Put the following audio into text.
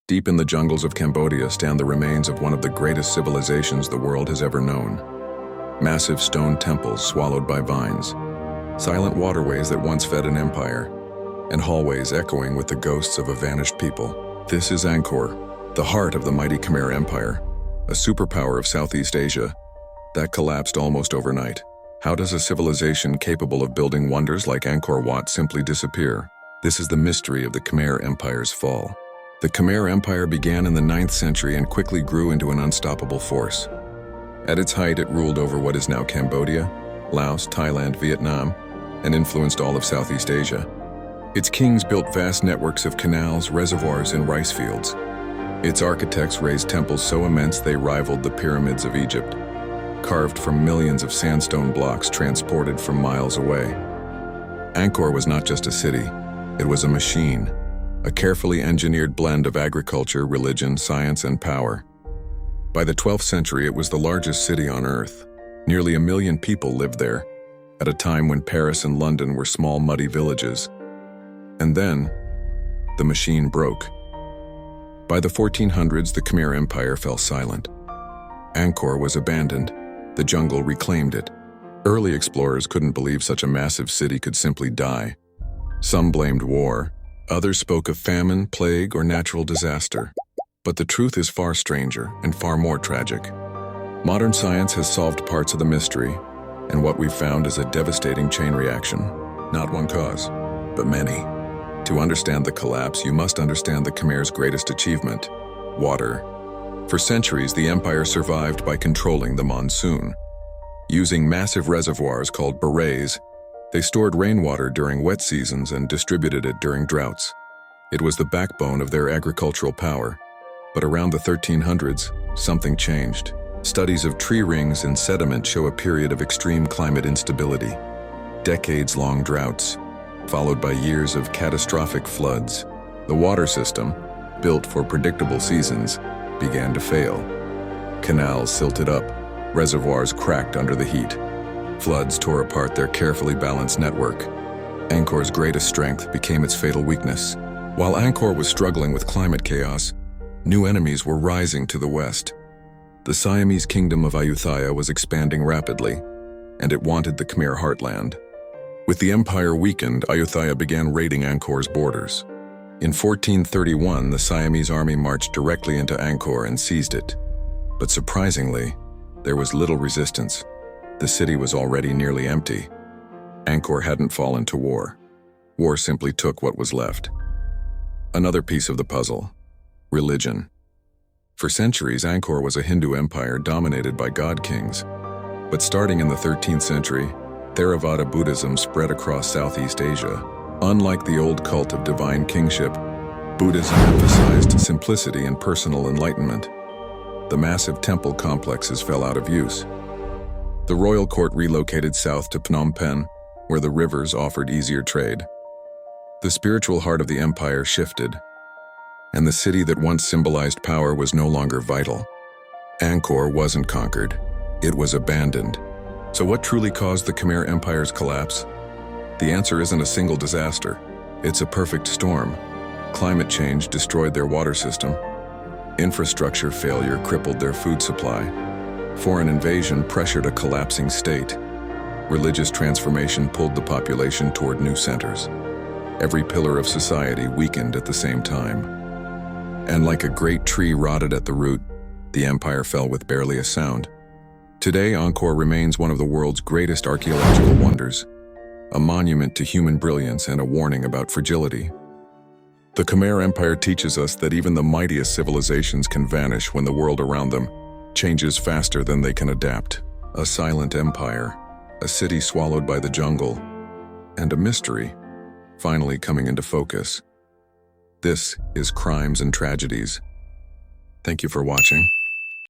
Deep in the jungles of Cambodia stand the remains of one of the greatest civilizations the world has ever known. Massive stone temples swallowed by vines, silent waterways that once fed an empire, and hallways echoing with the ghosts of a vanished people. This is Angkor, the heart of the mighty Khmer Empire, a superpower of Southeast Asia that collapsed almost overnight. How does a civilization capable of building wonders like Angkor Wat simply disappear? This is the mystery of the Khmer Empire's fall. The Khmer Empire began in the 9th century and quickly grew into an unstoppable force. At its height, it ruled over what is now Cambodia, Laos, Thailand, Vietnam, and influenced all of Southeast Asia. Its kings built vast networks of canals, reservoirs, and rice fields. Its architects raised temples so immense they rivaled the pyramids of Egypt, carved from millions of sandstone blocks transported from miles away. Angkor was not just a city, it was a machine, a carefully engineered blend of agriculture, religion, science, and power. By the 12th century, it was the largest city on Earth. Nearly 1 million people lived there, at a time when Paris and London were small, muddy villages. And then, the machine broke. By the 1400s, the Khmer Empire fell silent. Angkor was abandoned. The jungle reclaimed it. Early explorers couldn't believe such a massive city could simply die. Some blamed war. Others spoke of famine, plague, or natural disaster. But the truth is far stranger and far more tragic. Modern science has solved parts of the mystery, and what we've found is a devastating chain reaction. Not one cause, but many. To understand the collapse, you must understand the Khmer's greatest achievement: water. For centuries, the empire survived by controlling the monsoon. Using massive reservoirs called barays, they stored rainwater during wet seasons and distributed it during droughts. It was the backbone of their agricultural power. But around the 1300s, something changed. Studies of tree rings and sediment show a period of extreme climate instability. Decades-long droughts, followed by years of catastrophic floods. The water system, built for predictable seasons, began to fail. Canals silted up, reservoirs cracked under the heat. Floods tore apart their carefully balanced network. Angkor's greatest strength became its fatal weakness. While Angkor was struggling with climate chaos, new enemies were rising to the west. The Siamese kingdom of Ayutthaya was expanding rapidly, and it wanted the Khmer heartland. With the empire weakened, Ayutthaya began raiding Angkor's borders. In 1431, the Siamese army marched directly into Angkor and seized it. But surprisingly, there was little resistance. The city was already nearly empty. Angkor hadn't fallen to war. War simply took what was left. Another piece of the puzzle: religion. For centuries, Angkor was a Hindu empire dominated by god-kings. But starting in the 13th century, Theravada Buddhism spread across Southeast Asia. Unlike the old cult of divine kingship, Buddhism emphasized simplicity and personal enlightenment. The massive temple complexes fell out of use. The royal court relocated south to Phnom Penh, where the rivers offered easier trade. The spiritual heart of the empire shifted, and the city that once symbolized power was no longer vital. Angkor wasn't conquered, it was abandoned. So what truly caused the Khmer Empire's collapse? The answer isn't a single disaster, it's a perfect storm. Climate change destroyed their water system. Infrastructure failure crippled their food supply. Foreign invasion pressured a collapsing state. Religious transformation pulled the population toward new centers. Every pillar of society weakened at the same time. And like a great tree rotted at the root, the empire fell with barely a sound. Today, Angkor remains one of the world's greatest archaeological wonders, a monument to human brilliance and a warning about fragility. The Khmer Empire teaches us that even the mightiest civilizations can vanish when the world around them changes faster than they can adapt. A silent empire, a city swallowed by the jungle, and a mystery finally coming into focus. This is Crimes and Tragedies. Thank you for watching.